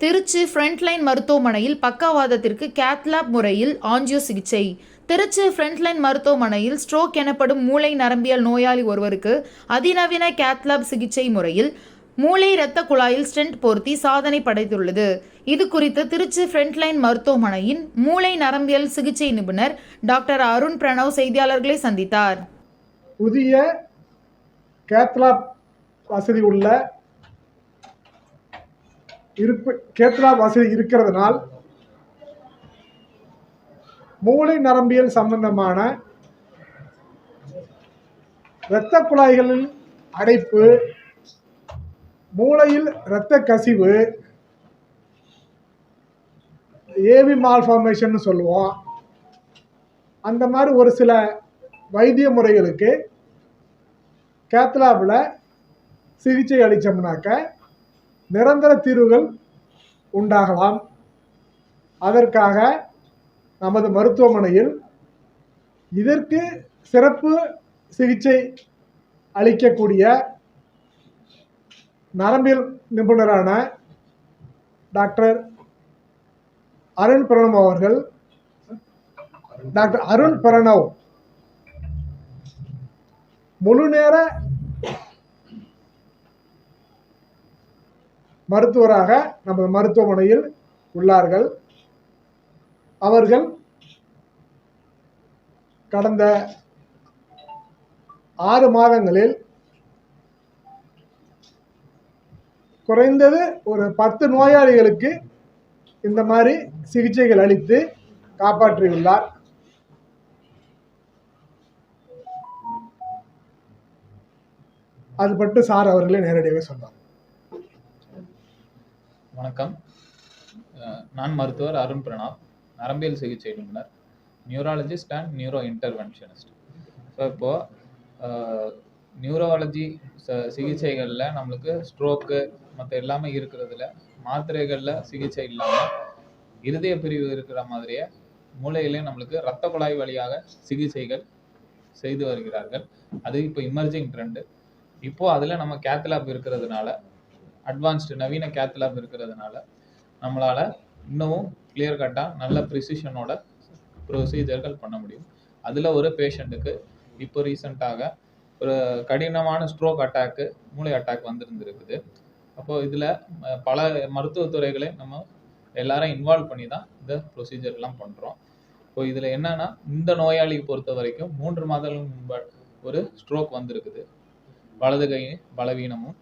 Trichy Frontline மருத்துவமனையில் பக்கவாதத்திற்கு cath lab முறையில் angio சிகிச்சை. திருச்சி ஃப்ரண்ட்லைன் மருத்துவமனையில் ஸ்ட்ரோக் எனப்படும் மூளை நரம்பியல் நோயாளி ஒருவருக்கு அதிநவீன கேத்லாப் சிகிச்சை முறையில் மூளை இரத்த குழாயில் ஸ்டென்ட் பொருத்தி சாதனை படைத்துள்ளது. இது குறித்து திருச்சி ஃப்ரண்ட்லைன் மருத்துவமனையின் மூளை நரம்பியல் சிகிச்சை நிபுணர் டாக்டர் அருண் பிரணவ் செய்தியாளர்களை சந்தித்தார். புதிய கேத்லாப் வசதி உள்ள கேத்லாப் வசதி இருக்கிறதுனால் மூளை நரம்பியல் சம்பந்தமான இரத்த குழாய்களில் அடைப்பு, மூளையில் இரத்த கசிவு, ஏவி மால்ஃபார்மேஷன் சொல்லுவோம், அந்த மாதிரி ஒரு சில வைத்திய முறைகளுக்கு கேத்லாபில் சிகிச்சை அளித்தோம்னாக்க நிரந்தர தீர்வுகள் உண்டாகலாம். அதற்காக நமது மருத்துவமனையில் இதற்கு சிறப்பு சிகிச்சை அளிக்கக்கூடிய நரம்பியல் நிபுணரான டாக்டர் அருண் பிரணவ் அவர்கள், டாக்டர் அருண் பிரணவ் முழு நேர மருத்துவராக நமது மருத்துவமனையில் உள்ளார்கள். அவர்கள் கடந்த 6 மாதங்களில் குறைந்தது ஒரு 10 நோயாளிகளுக்கு இந்த மாதிரி சிகிச்சைகள் அளித்து காப்பாற்றியுள்ளார். அது பற்றி சார் அவர்களே நேரடியாக சொன்னார். வணக்கம், நான் மருத்துவர் அருண் பிரணவ், நரம்பியல் சிகிச்சை நிபுணர், neurologist and neuro interventionist. So இப்போது நியூரோலஜி சிகிச்சைகளில் நம்மளுக்கு ஸ்ட்ரோக்கு மற்ற எல்லாமே இருக்கிறதுல மாத்திரைகளில் சிகிச்சை இல்லாமல் இருதய பிரிவு இருக்கிற மாதிரியே மூளையிலேயும் நம்மளுக்கு இரத்த குழாய் வழியாக சிகிச்சைகள் செய்து வருகிறார்கள். அது இப்போ இமர்ஜிங் ட்ரெண்டு. இப்போது அதில் நம்ம கேத்லாப் இருக்கிறதுனால, அட்வான்ஸ்டு நவீன கேத்லாப் இருக்கிறதுனால நம்மளால் இன்னமும் கிளியர் கட்டாக நல்ல ப்ரிசிஷனோட ப்ரொசீஜர்கள் பண்ண முடியும். அதில் ஒரு பேஷண்ட்டுக்கு இப்போ ரீசெண்டாக ஒரு கடினமான ஸ்ட்ரோக் அட்டாக்கு, மூளை அட்டாக் வந்துருந்துருக்குது. அப்போது இதில் பல மருத்துவத்துறைகளை நம்ம எல்லாரும் இன்வால்வ் பண்ணி தான் இந்த ப்ரொசீஜர்லாம் பண்ணுறோம். இப்போ இதில் என்னென்னா, இந்த நோயாளியை பொறுத்த வரைக்கும் 3 மாதங்களுக்கு முன்பாக ஒரு ஸ்ட்ரோக் வந்திருக்குது. வலது கை பலவீனமும்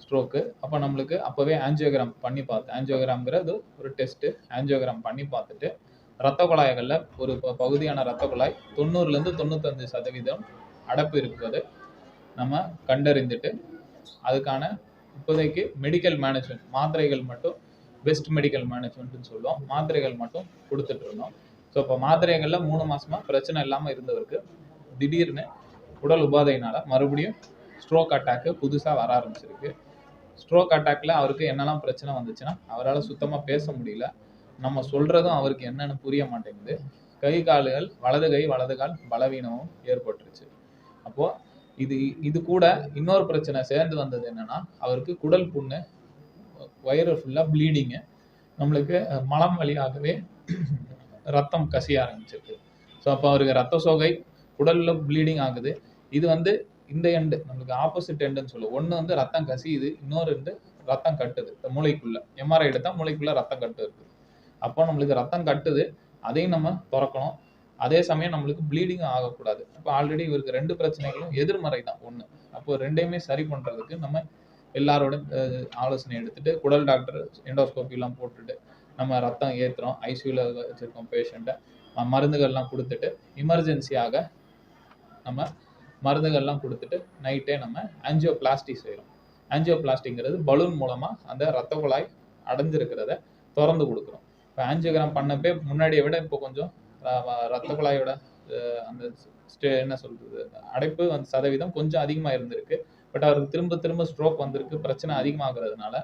ஸ்ட்ரோக்கு. அப்போ நம்மளுக்கு அப்போவே ஆஞ்சியோகிராம் பண்ணி ஆஞ்சியோகிராம்ங்கிறது ஒரு டெஸ்ட்டு. ஆஞ்சியோகிராம் பண்ணி பார்த்துட்டு இரத்த குழாய்களில் ஒரு பகுதியான இரத்த குழாய் 90லேருந்து 95% அடைப்பு இருப்பது நம்ம கண்டறிந்துட்டு அதுக்கான இப்போதைக்கு மெடிக்கல் மேனேஜ்மெண்ட் மாத்திரைகள் மட்டும், பெஸ்ட் மெடிக்கல் மேனேஜ்மெண்ட்னு சொல்லுவோம், மாத்திரைகள் மட்டும் கொடுத்துட்டு இருந்தோம். ஸோ இப்போ மாத்திரைகளில் 3 மாதமாக பிரச்சனை இல்லாமல் இருந்தவருக்கு திடீர்னு உடல் உபாதையினால் மறுபடியும் ஸ்ட்ரோக் அட்டாக்கு புதுசாக வர ஆரம்பிச்சிருக்கு. ஸ்ட்ரோக் அட்டாக்ல அவருக்கு என்னெல்லாம் பிரச்சனை வந்துச்சுன்னா, அவரால் சுத்தமாக பேச முடியல, நம்ம சொல்கிறதும் அவருக்கு என்னென்னு புரிய மாட்டேங்குது, கை கால்கள் வலது கால் பலவீனமும் ஏற்பட்டுருச்சு. அப்போது இது கூட இன்னொரு பிரச்சனை சேர்ந்து வந்தது என்னென்னா, அவருக்கு குடல் புண்ணு, வயிறு ஃபுல்லாக ப்ளீடிங்கு, நம்மளுக்கு மலம் வழியாகவே ரத்தம் கசிய ஆரம்பிச்சிருக்கு. ஸோ அப்போ அவருக்கு ரத்த சோகை, குடலில் ப்ளீடிங் ஆகுது. இது இந்த எண்டு நம்மளுக்கு ஆப்போசிட் எண்டுன்னு சொல்லுவோம். ஒன்று ரத்தம் கசியுது, இன்னொரு ரத்தம் கட்டுது. மூளைக்குள்ளே எம்ஆர்ஐ எடுத்தால் மூளைக்குள்ளே ரத்தம் கட்டு இருக்குது. அப்போ நம்மளுக்கு ரத்தம் கட்டுது, அதையும் நம்ம திறக்கணும். அதே சமயம் நம்மளுக்கு ப்ளீடிங்கும் ஆகக்கூடாது. அப்போ ஆல்ரெடி இவருக்கு 2 பிரச்சனைகளும் எதிர்மறை தான் ஒன்று. அப்போ 2யுமே சரி பண்ணுறதுக்கு நம்ம எல்லாரோட ஆலோசனை எடுத்துகிட்டு, குடல் டாக்டர் எண்டோஸ்கோப்பிலாம் போட்டுட்டு நம்ம ரத்தம் ஏற்றுறோம். ஐசியூவில் வச்சுருக்கோம் பேஷண்ட்டை. மருந்துகள்லாம் கொடுத்துட்டு எமர்ஜென்சியாக நம்ம மருந்துகள்லாம் கொடுத்துட்டு நைட்டே நம்ம ஆஞ்சியோபிளாஸ்டி செய்கிறோம். ஆஞ்சியோபிளாஸ்டிங்கிறது பலூன் மூலமாக அந்த இரத்த குழாய் அடைஞ்சிருக்கிறத திறந்து கொடுக்குறோம். இப்போ ஆஞ்சியோகிராம் பண்ணப்பே முன்னாடியை விட இப்போ கொஞ்சம் இரத்த குழாயோட அந்த என்ன சொல்கிறது, அடைப்பு சதவீதம் கொஞ்சம் அதிகமாக இருந்திருக்கு. பட் அவருக்கு திரும்ப ஸ்ட்ரோக் வந்திருக்கு. பிரச்சனை அதிகமாகிறதுனால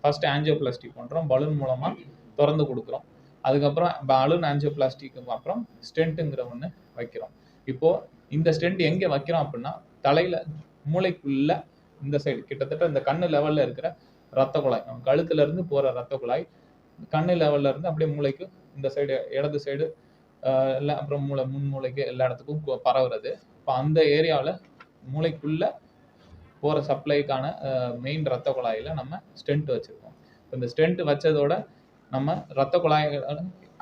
ஃபர்ஸ்ட் ஆஞ்சியோபிளாஸ்டி பண்ணுறோம், பலூன் மூலமாக திறந்து கொடுக்குறோம். அதுக்கப்புறம் பலூன் ஆஞ்சியோபிளாஸ்டிக்கு அப்புறம் ஸ்டென்ட்டுங்கிற ஒன்று வைக்கிறோம். இப்போது இந்த ஸ்டென்ட் எங்கே வைக்கிறோம் அப்படின்னா, தலையில் மூளைக்குள்ள இந்த சைடு கிட்டத்தட்ட இந்த கண்ணு லெவலில் இருக்கிற ரத்த குழாய், கழுத்துலேருந்து போகிற ரத்த குழாய் கண்ணு லெவல்ல இருந்து அப்படியே மூளைக்கு இந்த சைடு இடது சைடு எல்லாம் அப்புறம் முன் மூளைக்கு எல்லா இடத்துக்கும் பரவுறது. இப்போ அந்த ஏரியாவில் மூளைக்குள்ள போகிற சப்ளைக்கான மெயின் ரத்த குழாயில் நம்ம ஸ்டென்ட் வச்சுருக்கோம். இந்த ஸ்டென்ட் வச்சதோட நம்ம ரத்த குழாய்கள்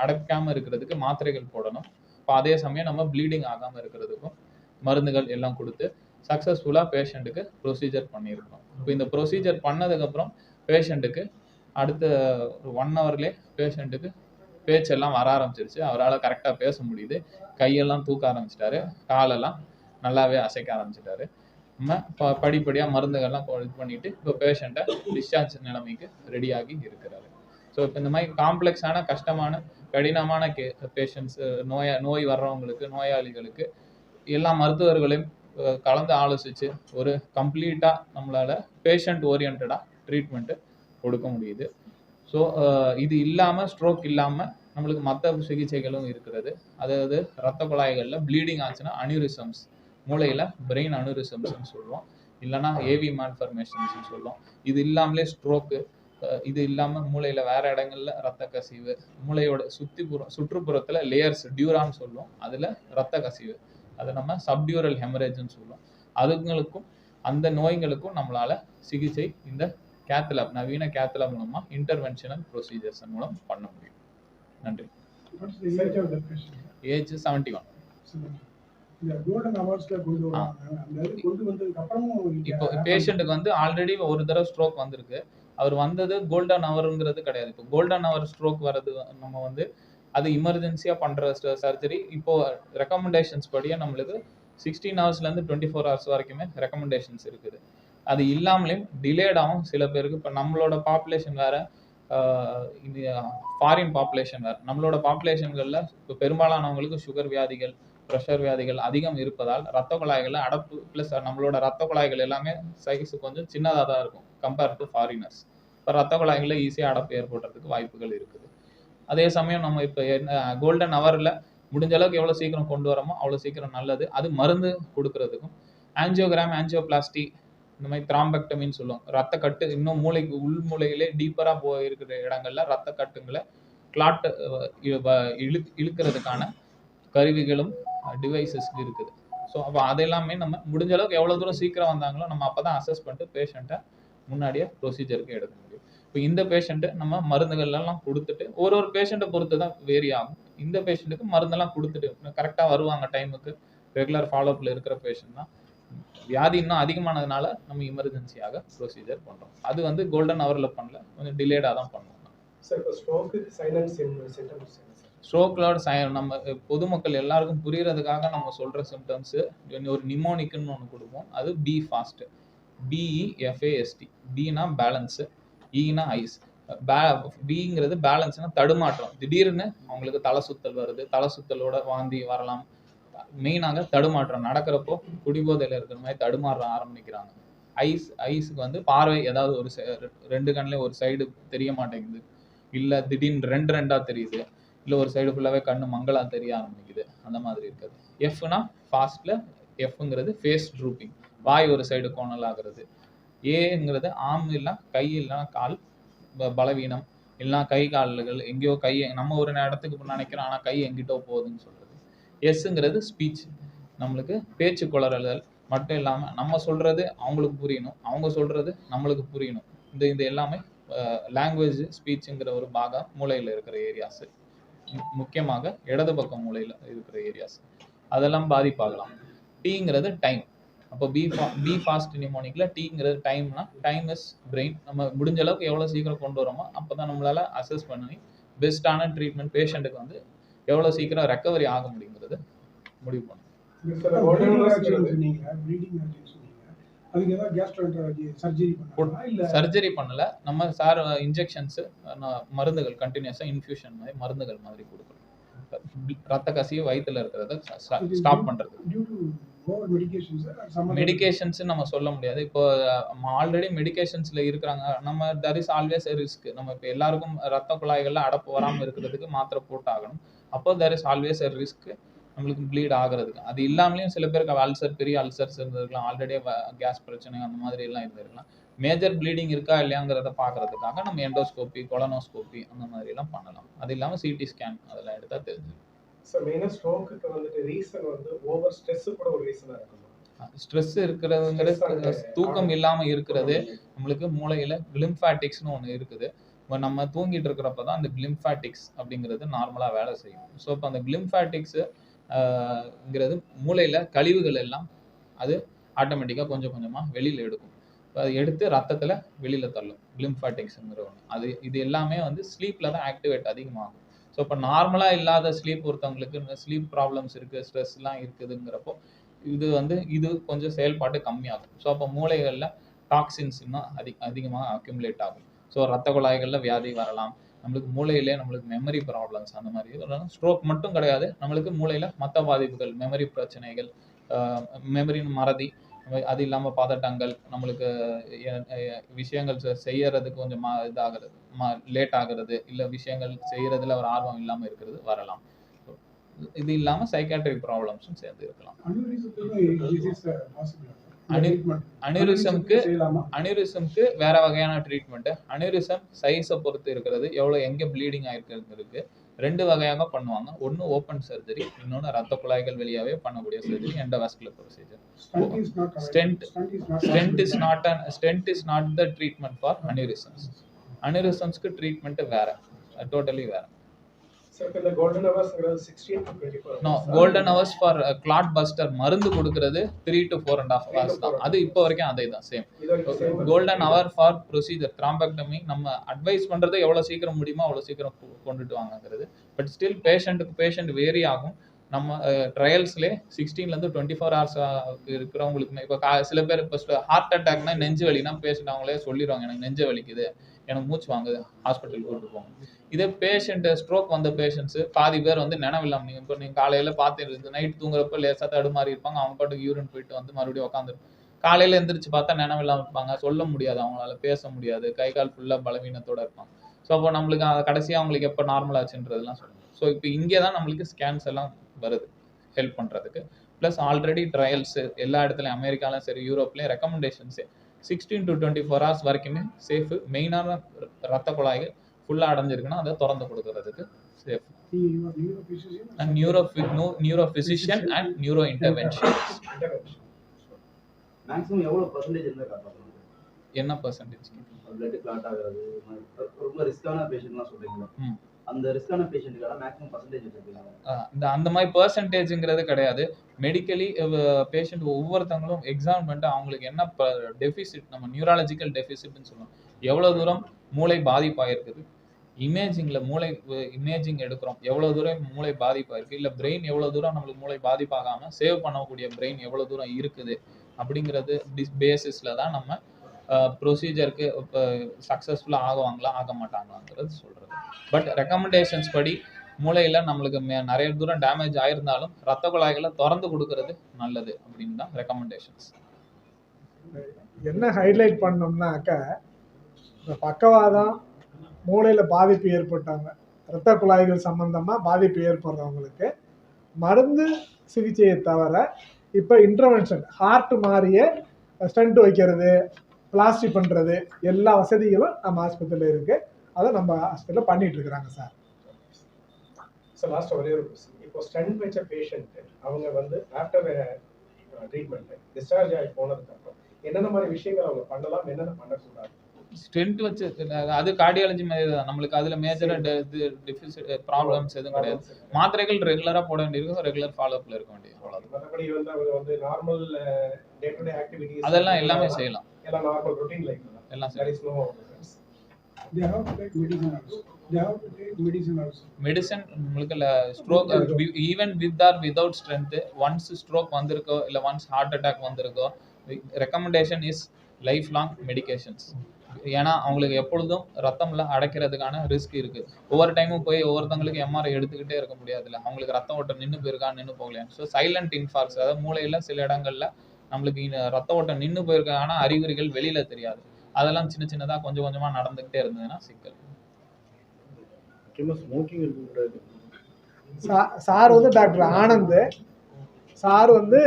அடைக்காமல் இருக்கிறதுக்கு மாத்திரைகள் போடணும். இப்போ அதே சமயம் நம்ம ப்ளீடிங் ஆகாமல் இருக்கிறதுக்கும் மருந்துகள் எல்லாம் கொடுத்து சக்ஸஸ்ஃபுல்லாக பேஷண்ட்டுக்கு ப்ரொசீஜர் பண்ணியிருக்கோம். இப்போ இந்த ப்ரொசீஜர் பண்ணதுக்கப்புறம் பேஷண்ட்டுக்கு அடுத்த 1 ஹவர்லேயே பேஷண்ட்டுக்கு பேச்செல்லாம் வர ஆரம்பிச்சிருச்சு. அவரால் கரெக்டாக பேச முடியுது. கையெல்லாம் தூக்க ஆரம்பிச்சிட்டாரு, காலெல்லாம் நல்லாவே அசைக்க ஆரம்பிச்சிட்டாரு. நம்ம படிப்படியாக மருந்துகள்லாம் இது பண்ணிட்டு இப்போ பேஷண்ட்டை டிஸ்சார்ஜ் நிலைமைக்கு ரெடியாகி இருக்கிறாரு. ஸோ இப்போ இந்த மாதிரி காம்ப்ளெக்ஸான கஷ்டமான கடினமான பேஷண்ட்ஸ் நோய் வர்றவங்களுக்கு நோயாளிகளுக்கு எல்லா மருத்துவர்களையும் கலந்து ஆலோசித்து ஒரு கம்ப்ளீட்டாக நம்மளால் பேஷண்ட் ஓரியன்டாக ட்ரீட்மெண்ட்டு கொடுக்க முடியுது. ஸோ இது இல்லாமல் ஸ்ட்ரோக் இல்லாமல் நம்மளுக்கு மற்ற சிகிச்சைகளும் இருக்கிறது. அதாவது ரத்த குழாய்களில் ப்ளீடிங் ஆச்சுன்னா அனியூரிசம்ஸ், மூளையில் பிரெயின் அனியூரிசம்ஸ்ன்னு சொல்லுவோம், இல்லைனா ஏவி மால்ஃபர்மேஷன்ஸ்னு சொல்லுவோம். இது இல்லாமலே ஸ்ட்ரோக்கு, இது இல்லாமல் மூளையில் வேறு இடங்களில் ரத்த கசிவு, மூளையோட சுற்றுப்புறத்தில் லேயர்ஸ் டியூரான்னு சொல்லுவோம், அதில் ரத்த கசிவு, அதை நம்ம சப்டியூரல் ஹெமரேஜ்னு சொல்லுவோம். அதுங்களுக்கும் அந்த நோய்களுக்கும் நம்மளால் சிகிச்சை இந்த கேத்லாப் நவீன கேத்லாப் மூலமா இன்டர்வென்ஷனல் ப்ரொசீஜர்ஸ் மூலம் பண்ண முடியும். நன்றி. ஏஜ் 71. இப்போ பேஷண்ட்டுக்கு வந்து ஆல்ரெடி ஒரு தடவை ஸ்ட்ரோக் வந்திருக்கு. அவர் வந்தது கோல்டன் ஹவருங்கிறது கிடையாது. இப்போ கோல்டன் ஹவர் ஸ்ட்ரோக் வர்றது நம்ம வந்து அது இமர்ஜென்சியாக பண்ணுற சர்ஜரி. இப்போ ரெக்கமெண்டேஷன்ஸ் படியே நம்மளுக்கு 16 ஹவர்ஸ்லேருந்து 24 ஹவர்ஸ் வரைக்குமே ரெக்கமெண்டேஷன்ஸ் இருக்குது. அது இல்லாமலேயும் டிலேடாகவும் சில பேருக்கு இப்போ நம்மளோட பாப்புலேஷன் வேறு, இது ஃபாரின் பாப்புலேஷன் வேறு. நம்மளோட பாப்புலேஷன்களில் இப்போ பெரும்பாலானவங்களுக்கு சுகர் வியாதிகள், ப்ரெஷர் வியாதிகள் அதிகம் இருப்பதால் ரத்த குழாய்களில் அடப்பு ப்ளஸ் நம்மளோட ரத்த குழாய்கள் எல்லாமே சைஸு கொஞ்சம் சின்னதாக தான் இருக்கும் கம்பேர் டு ஃபாரினர்ஸ். இப்போ ரத்த குழாய்களில் ஈஸியாக அடப்பு ஏற்படுறதுக்கு வாய்ப்புகள் இருக்குது. அதே சமயம் நம்ம இப்போ என்ன கோல்டன் ஹவரில் முடிஞ்ச அளவுக்கு எவ்வளோ சீக்கிரம் கொண்டு வரோமோ அவ்வளோ சீக்கிரம் நல்லது. அது மருந்து கொடுக்கறதுக்கும் ஆஞ்சியோகிராம், ஆஞ்சியோபிளாஸ்டி, இந்த மாதிரி த்ராம்பெக்டமின்னு சொல்லுவோம். ரத்த கட்டு இன்னும் மூளைக்கு உள் மூளையிலே டீப்பராக போயிருக்கிற இடங்கள்ல ரத்த கட்டுங்களை கிளாட் இழுக்கிறதுக்கான கருவிகளும் டிவைசஸ் இருக்குது. ஸோ அப்போ அதெல்லாமே நம்ம முடிஞ்ச அளவுக்கு எவ்வளோ தூரம் சீக்கிரம் வந்தாங்களோ நம்ம அப்போ தான் அசஸ் பண்ணிட்டு பேஷண்ட்டை முன்னாடியே ப்ரொசீஜருக்கு எடுக்க முடியும். இப்போ இந்த பேஷண்ட்டு நம்ம மருந்துகள்லாம் கொடுத்துட்டு ஒரு பேஷண்ட்டை பொறுத்து தான் வேரி ஆகும். இந்த பேஷண்ட்டுக்கு மருந்தெல்லாம் கொடுத்துட்டு கரெக்டாக வருவாங்க டைமுக்கு, ரெகுலர் ஃபாலோஅப்பில் இருக்கிற பேஷண்ட் தான். வியாதி இன்னும் அதிகமானதுனால நம்ம எமர்ஜென்சியாக ப்ரொசீஜர் பண்ணுறோம். அது வந்து கோல்டன் ஹவரில் பண்ணல, கொஞ்சம் டிலேடாக தான் பண்ணுவோம். ஸ்ட்ரோக்லோட நம்ம பொதுமக்கள் எல்லாருக்கும் புரியறதுக்காக நம்ம சொல்கிற சிம்டம்ஸு ஒரு நிமோனிக்குன்னு ஒன்று கொடுப்போம். அது பி ஃபாஸ்ட், BEFAST. பினா பேலன்ஸு, ஈனா ஐஸ். பிங்கிறது பேலன்ஸ்னா தடுமாற்றம். திடீர்னு அவங்களுக்கு தலை சுத்தல் வருது, தலை சுத்தலோட வாந்தி வரலாம். மெயினாக தடுமாற்றம் நடக்கிறப்போ குடிபோதையில் இருக்கிற மாதிரி தடுமாற ஆரம்பிக்கிறாங்க. ஐஸுக்கு வந்து பார்வை ஏதாவது ஒரு 2 கண்ணில் ஒரு சைடு தெரிய மாட்டேங்குது, இல்லை திடீர்னு ரெண்டாக தெரியுது, இல்லை ஒரு சைடு ஃபுல்லாகவே கண்ணு மங்களாக தெரிய ஆரம்பிக்குது, அந்த மாதிரி இருக்குது. எஃப்னா ஃபாஸ்ட்டில் எஃப்ங்கிறது ஃபேஸ் ட்ரூப்பிங், வாய் ஒரு சைடு கோணல் ஆகிறது. ஏங்கிறது ஆம் இல்லை கை இல்லைனா கால் பலவீனம், இல்லைனா கை கால்கள் எங்கேயோ நம்ம ஒரு இடத்துக்கு நினைக்கிறோம் ஆனால் கை எங்கிட்டோ போகுதுன்னு சொல்கிறது. எஸ்ங்கிறது ஸ்பீச், நம்மளுக்கு பேச்சு குளறல்கள் மட்டும் இல்லாமல் நம்ம சொல்கிறது அவங்களுக்கு புரியணும், அவங்க சொல்கிறது நம்மளுக்கு புரியணும். இது எல்லாமே லாங்குவேஜ் ஸ்பீச்சுங்கிற ஒரு பாகம் மூளையில் இருக்கிற ஏரியாஸு, முக்கியமாக இடது பக்கம் மூளையில் இருக்கிற ஏரியாஸ், அதெல்லாம் பாதிப்பாகலாம். டீங்கிறது டைம். அப்போ பி ஃபாஸ்ட் நிமோனிக்கில் டீங்கிறது டைம்னா டைம் இஸ் பிரெயின். நம்ம முடிஞ்ச அளவுக்கு எவ்வளோ சீக்கிரம் கொண்டு வரோமோ அப்போ தான் நம்மளால் அசஸ் பண்ணி பெஸ்ட்டான ட்ரீட்மெண்ட் பேஷண்ட்டுக்கு வந்து எவ்வளோ சீக்கிரம் ரெக்கவரி ஆக முடியுங்கிறது முடிவு பண்ணும். சர்ஜரி பண்ணல, நம்ம சார் இன்ஜெக்ஷன்ஸு மருந்துகள் கண்டினியூஸாக இன்ஃபியூஷன் மாதிரி மருந்துகள் மாதிரி கொடுக்குறோம். ரத்த கசிவு வயிற்றுல இருக்கிறத ஸ்டாப் பண்ணுறது. மெடிகேஷன்ஸ் நம்ம சொல்ல முடியாது. இப்போ ஆல்ரெடி மெடிகேஷன்ஸ்ல இருக்கிறாங்க, நம்ம தர் இஸ் ஆல்வேஸ் ரிஸ்க். நம்ம இப்போ எல்லாருக்கும் ரத்த குழாய்கள்ல அடப்பு வராமல் இருக்கிறதுக்கு மாத்திரை போட்டாகணும். அப்போ தர் இஸ் ஆல்வேஸ் ரிஸ்க். நம்மளுக்கு ப்ளீட் ஆகுறதுக்கு. அது இல்லாமலேயும் சில பேருக்கு அல்சர், பெரிய அல்சர்ஸ் இருந்திருக்கலாம், ஆல்ரெடி கேஸ் பிரச்சனை அந்த மாதிரி எல்லாம் இருந்திருக்கலாம். மேஜர் ப்ளீடிங் இருக்கா இல்லையாங்கிறத பார்க்கறதுக்காக நம்ம எண்டோஸ்கோபி, கொலனோஸ்கோபி அந்த மாதிரி எல்லாம் பண்ணலாம். அது இல்லாம சிடி ஸ்கேன் அதெல்லாம் எடுத்தா தெரிஞ்சிடும். மெயினா ஸ்ட்ரோக்குக்கு வந்துட்டு ரீசன் வந்து ஓவர் ஸ்ட்ரெஸ் கூட ஒரு ரீசனா இருக்குமா? ஸ்ட்ரெஸ் இருக்கிறதுங்கிறது தூக்கம் இல்லாம இருக்கிறது. நம்மளுக்கு மூளையில கிளிம்ஃபாட்டிக்ஸ்னு ஒன்று இருக்குது. இப்போ நம்ம தூங்கிட்டு இருக்கிறப்ப தான் அந்த கிளிம்ஃபாட்டிக்ஸ் அப்படிங்கிறது நார்மலா வேலை செய்யும். ஸோ இப்போ அந்த கிளிம்ஃபாட்டிக்ஸ்ங்கிறது மூளையில கழிவுகள் எல்லாம் அது ஆட்டோமேட்டிக்காக கொஞ்சம் கொஞ்சமா வெளியில எடுக்கும். அது எடுத்து ரத்தத்துல வெளியில தள்ளும் கிளிம்ஃபாட்டிக்ஸ்ங்கிற ஒன்று. இது எல்லாமே வந்து ஸ்லீப்ல தான் ஆக்டிவேட் அதிகமாகும். ஸோ இப்போ நார்மலா இல்லாத ஸ்லீப் ஒருத்தவங்களுக்கு ஸ்லீப் ப்ராப்ளம்ஸ் இருக்கு, ஸ்ட்ரெஸ்லாம் இருக்குதுங்கிறப்போ இது கொஞ்சம் செயல்பாட்டு கம்மியாகும். ஸோ அப்போ மூளைகளில் டாக்ஸின்ஸ் இன்னும் அதிகமாக அக்யூமுலேட் ஆகும். ஸோ ரத்த குழாய்களில் வியாதி வரலாம். நம்மளுக்கு மூளையிலே நம்மளுக்கு மெமரி ப்ராப்ளம்ஸ் அந்த மாதிரி ஸ்ட்ரோக் மட்டும் கிடையாது, நம்மளுக்கு மூளையில் மற்ற பாதிப்புகள், மெமரி பிரச்சனைகள், மெமரின் மறதி, அது இல்லாமல் பதட்டங்கள், நம்மளுக்கு விஷயங்கள் செய்யறதுக்கு கொஞ்சம் இதாகிறது, லேட் ஆகிறது, இல்லை விஷயங்கள் செய்யறதுல ஒரு ஆர்வம் இல்லாமல் இருக்கிறது வரலாம். இது இல்லாம சைக்காட்ரிக் ப்ராப்ளம்ஸும் சேர்ந்து இருக்கலாம். அனியூரிசம்க்கு வேற வகையான ட்ரீட்மெண்ட். அனியூரிசம் சைஸை பொறுத்து இருக்கிறது, எவ்வளவு எங்க ப்ளீடிங் ஆயிருக்கிறது இருக்கு. 2 வகையாக பண்ணுவாங்க. ஒன்னு ஓப்பன் சர்ஜரி, இன்னொன்னு ரத்த குழாய்கள் வழியாவே பண்ணக்கூடிய surgery, endovascular procedure. Stent is not the treatment for aneurysms. அனியூரிசம்ஸ்க்கு ட்ரீட்மெண்ட் வேற, டோட்டலி வேற. Golden hours for clot buster மருந்து கொடுக்கிறது 3 to 4.5 hours தான். அது இப்போ வரைக்கும் அதே தான், same. Golden hour for procedure thrombectomy நம்ம அட்வைஸ் பண்றது எவ்வளவு சீக்கிரம் முடியுமோ அவ்வளவு சீக்கிரம் கொண்டுட்டு வாங்கிறது. பட் ஸ்டில் பேஷண்ட் வேரி ஆகும். நம்ம ட்ரையல்ஸ்லேயே 16 to 24 hours இருக்கிறவங்களுக்கு இப்போ சில பேர் இப்போ ஹார்ட் அட்டாக்னா நெஞ்சு வலினா பேஷண்ட் அவங்களே சொல்லிடுவாங்க, எனக்கு நெஞ்சு வலிக்குது, எனக்கு மூச்சு வாங்குது, ஹாஸ்பிட்டல் கூப்பிட்டு போங்க. இதே பேஷண்ட் ஸ்ட்ரோக் வந்த பேஷண்ட்ஸ் பாதி பேர் வந்து நினைவில்லாம, நீங்கள் காலையில பார்த்து நைட் தூங்குறப்ப லேசாக தடுமாறி இருப்பாங்க, அவங்க பாட்டுக்கு யூரின் போயிட்டு வந்து மறுபடியும் உட்காந்துருப்பாங்க. காலையில எந்திரிச்சு பார்த்தா நினைவில்லாம இருப்பாங்க, சொல்ல முடியாது, அவங்களால பேச முடியாது, கை கால் ஃபுல்லாக பலவீனத்தோட இருப்பாங்க. ஸோ அப்போ நம்மளுக்கு கடைசியாக அவங்களுக்கு எப்போ நார்மல் ஆச்சுன்றதுலாம் சொல்லணும். ஸோ இப்போ இங்கே தான் நம்மளுக்கு ஸ்கேன்ஸ் எல்லாம் வருது ஹெல்ப் பண்ணுறதுக்கு. ப்ளஸ் ஆல்ரெடி ட்ரையல்ஸ் எல்லா இடத்துலையும், அமெரிக்காலும் சரி யூரோப்லேயும் ரெக்கமெண்டேஷன்ஸு 16 to 24 hours வரைக்குமே சேஃபு. மெயினான ரத்த குழாய்கள் ஃபுல்லாக அடைஞ்சிருக்குன்னா அதை திறந்து கொடுக்கறதுக்கு safe. Neuro physician and neuro intervention. என்ன பர்சன்டேஜ்? பிளட் கிளாட் ஆகுறது, ரொம்ப ரிஸ்கான பேஷண்ட்லாம் சொல்றீங்களா? அந்த ரிஸ்கான பேஷண்ட்டுக்கான மேக்ஸிமம் பர்சன்டேஜ் வச்சிருக்கீங்களா? அந்த மாதிரி பர்சன்டேஜ்ங்கிறது கிடையாது. மெடிக்கலி பேஷண்ட் ஒவ்வொருத்தவங்களும் எக்ஸாம் பண்ணிட்டு அவங்களுக்கு என்ன டெஃபிசிட், நம்ம நியூராலஜிக்கல் டெஃபிசிட்னு சொல்லுவோம், எவ்வளோ தூரம் மூளை பாதிப்பாயிருக்குது, இமேஜிங்கில் மூளை இமேஜிங் எடுக்கிறோம், எவ்வளோ தூரம் மூளை பாதிப்பாயிருக்கு, இல்லை பிரெயின் எவ்வளோ தூரம் நம்மளுக்கு மூளை பாதிப்பாகாமல் சேவ் பண்ணக்கூடிய பிரெயின் எவ்வளோ தூரம் இருக்குது அப்படிங்கிறது பேசிஸில் தான் நம்ம ப்ரொசீஜருக்கு இப்போ சக்ஸஸ்ஃபுல்லாக ஆகுவாங்களா ஆக மாட்டாங்களாங்கிறது சொல்கிறது. பட் ரெக்கமெண்டேஷன்ஸ் படி மூளையில் நம்மளுக்கு நிறைய தூரம் டேமேஜ் ஆயிருந்தாலும் ரத்த குழாய்களை திறந்து கொடுக்கறது நல்லது அப்படின்னு தான் ரெக்கமெண்டேஷன்ஸ். என்ன ஹைலைட் பண்ணோம்னாக்க, இந்த பக்கவாதம், மூளையில் பாதிப்பு ஏற்பட்டவங்க, இரத்த குழாய்கள் சம்பந்தமாக பாதிப்பு ஏற்படுறவங்களுக்கு மருந்து சிகிச்சையை தவிர இப்போ இன்டர்வென்ஷன், ஹார்ட் மாதிரியே ஸ்டண்ட் வைக்கிறது, பிளாஸ்டிக் பண்ணுறது, எல்லா வசதிகளும் நம்ம ஆஸ்பத்திரியில் இருக்குது. அதை நம்ம ஹாஸ்பிட்டலில் பண்ணிட்டு இருக்கிறாங்க சார். சார் லாஸ்ட் ஒரே ஒரு கொஸ்டின். இப்போ ஸ்டண்ட் வச்ச பேஷண்ட் அவங்க வந்து ஆஃப்டர் ட்ரீட்மெண்ட் டிஸ்சார்ஜ் ஆகி போனதுக்கப்புறம் என்னென்ன மாதிரி விஷயங்கள் அவங்க பண்ணலாம், என்னென்ன பண்ணக்கூடாது? ஸ்டென்ட் வச்சு அது கார்டியாலஜி மாதிரி தான். நம்மளுக்கு அதில் மேஜராக டெஃபிசிட் ப்ராப்ளம்ஸ் எதுவும் கிடையாது. மாத்திரைகள் ரெகுலராக போட வேண்டியிருக்கும், ரெகுலர் ஃபாலோஅப்பில் இருக்க வேண்டியது, அவ்வளோதான். மற்றபடி வந்து அவங்க வந்து normal day to day activities அதெல்லாம் எல்லாமே செய்யலாம், எல்லாம் நார்மல் ரொட்டீன் லைஃப் எல்லாம் செய்யலாம். மெடிசன் உங்களுக்கு stroke even with or without strength, once stroke வந்திருக்கோ இல்லை ஒன்ஸ் ஹார்ட் அட்டாக் வந்திருக்கோ, recommendation is lifelong medications. ஏன்னா அவங்களுக்கு எப்பொழுதும் ரத்தம்ல அடைக்கிறதுக்கான ரிஸ்க் இருக்கு. ஒவ்வொரு டைமும் போய் ஒவ்வொருத்தவங்களுக்கு எம்ஆர்ஐ எடுத்துக்கிட்டே இருக்க முடியாதுல்ல, அவங்களுக்கு ரத்த ஓட்டம் நின்று போயிருக்கா நின்று போகலையா. ஸோ சைலண்ட் இன்ஃபார்க்ஸ், அதாவது மூளையில சில இடங்கள்ல நம்மளுக்கு ரத்த ஓட்டம் நின்று போயிருக்கான அறிகுறிகள் வெளியில தெரியாது. அதெல்லாம் சின்ன சின்னதாக கொஞ்சம் கொஞ்சமா நடந்துகிட்டே இருந்ததுன்னா சிக்கல். சார் வந்து டாக்டர் ஆனந்த். சார் வந்து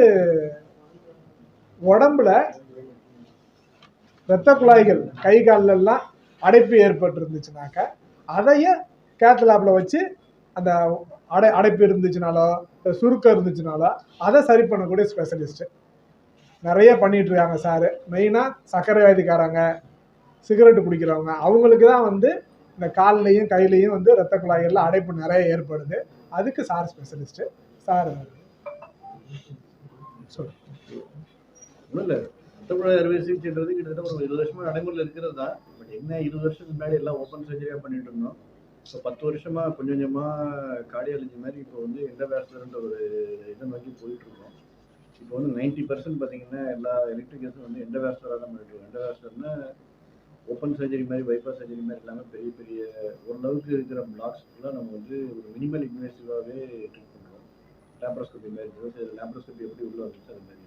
உடம்புல இரத்த குழாய்கள் கை கால்லெல்லாம் அடைப்பு ஏற்பட்டு இருந்துச்சுனாக்க அதையும் கேத்லாப்ல வச்சு அந்த அடைப்பு இருந்துச்சுனாலோ சுருக்கம் இருந்துச்சுனாலோ அதை சரி பண்ணக்கூடிய ஸ்பெஷலிஸ்ட் நிறைய பண்ணிட்டு இருக்காங்க சார். மெயினாக சர்க்கரை வியாதிக்காரங்க, சிகரெட்டு குடிக்கிறவங்க, அவங்களுக்கு தான் வந்து இந்த கால்லையும் கையிலையும் வந்து இரத்த குழாய்கள்ல அடைப்பு நிறைய ஏற்படுது. அதுக்கு சார் ஸ்பெஷலிஸ்ட். சார் சொல்லு. ஒன்றும் இல்லை, ரத்தக்குழாய் அறுவை சிகிச்சைன்றது கிட்டத்தட்ட ஒரு 20 வருஷமா நடைமுறையில் இருக்கிறது தான். பட் என்ன 20 வருஷத்துக்கு முன்னாடி எல்லாம் ஓப்பன் சர்ஜரியாக பண்ணிட்டு இருந்தோம். இப்போ 10 வருஷமா கொஞ்சம் கொஞ்சமாக கார்டியாலஜி மாதிரி இப்போ வந்து எண்டோவாஸ்குலர்ன்ற ஒரு இதை நோக்கி போயிட்டு இருக்கோம். இப்போ வந்து 90% பார்த்தீங்கன்னா எல்லா எலக்ட்ரிக்கல்ஸும் வந்து எண்டோவாஸ்குலராக தான் பண்ணிட்டு இருக்கோம். எண்டோவாஸ்குலர்னா ஓப்பன் சர்ஜரி மாதிரி, பைபாஸ் சர்ஜரி மாதிரி இல்லாமல் பெரிய பெரிய ஓரளவுக்கு இருக்கிற பிளாக்ஸ்லாம் நம்ம வந்து ஒரு மினிமல் இன்வெசிவாகவே ட்ரீட் பண்ணுறோம். லேப்ரோஸ்கோபி மாதிரி, லேப்ரோஸ்கோபி எப்படி உள்ள வந்துச்சு அது மாதிரி.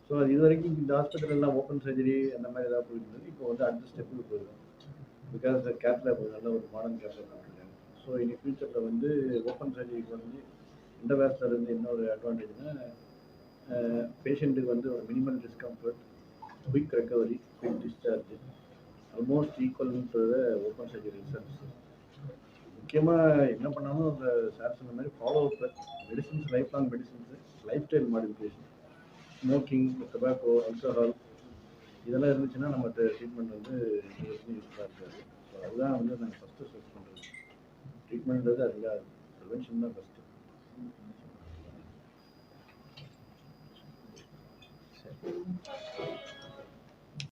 ஸோ அது இது வரைக்கும் இந்த ஹாஸ்பிட்டல்லாம் ஓப்பன் சர்ஜரி அந்த மாதிரி ஏதாவது போயிருந்தது. இப்போ வந்து அடுத்த ஸ்டெப்புக்கு போயிருக்கோம். பிகாஸ் கேத்லாப் நல்ல ஒரு மாடர்ன் கேத்லாப் பண்ணிருக்காங்க. ஸோ இனி ஃபியூச்சரில் வந்து ஓப்பன் சர்ஜரிக்கு வந்து எண்டோவாஸ்குலர் வந்து என்ன ஒரு அட்வான்டேஜ்னா, பேஷண்ட்டுக்கு வந்து ஒரு minimal discomfort, quick recovery, quick discharge, almost ஈக்குவல்ன்றத ஓப்பன் சர்ஜரி ரிசல்ட்ஸ். முக்கியமாக என்ன பண்ணாலும் அந்த சார் சொன்ன மாதிரி follow up, medicines, lifelong medicines, lifestyle modification, smoking, tobacco, alcohol இதெல்லாம் இருந்துச்சுன்னா நம்ம ட்ரீட்மெண்ட் வந்து யூஸ்ஃபுல்லாக இருக்காது. ஸோ அதுதான் வந்து நாங்கள் ஃபஸ்ட்டு சர்ச் பண்ணுறது. ட்ரீட்மெண்ட்ன்றது அதுதான், ப்ரிவென்ஷன் தான் ஃபஸ்ட்டு. சரி.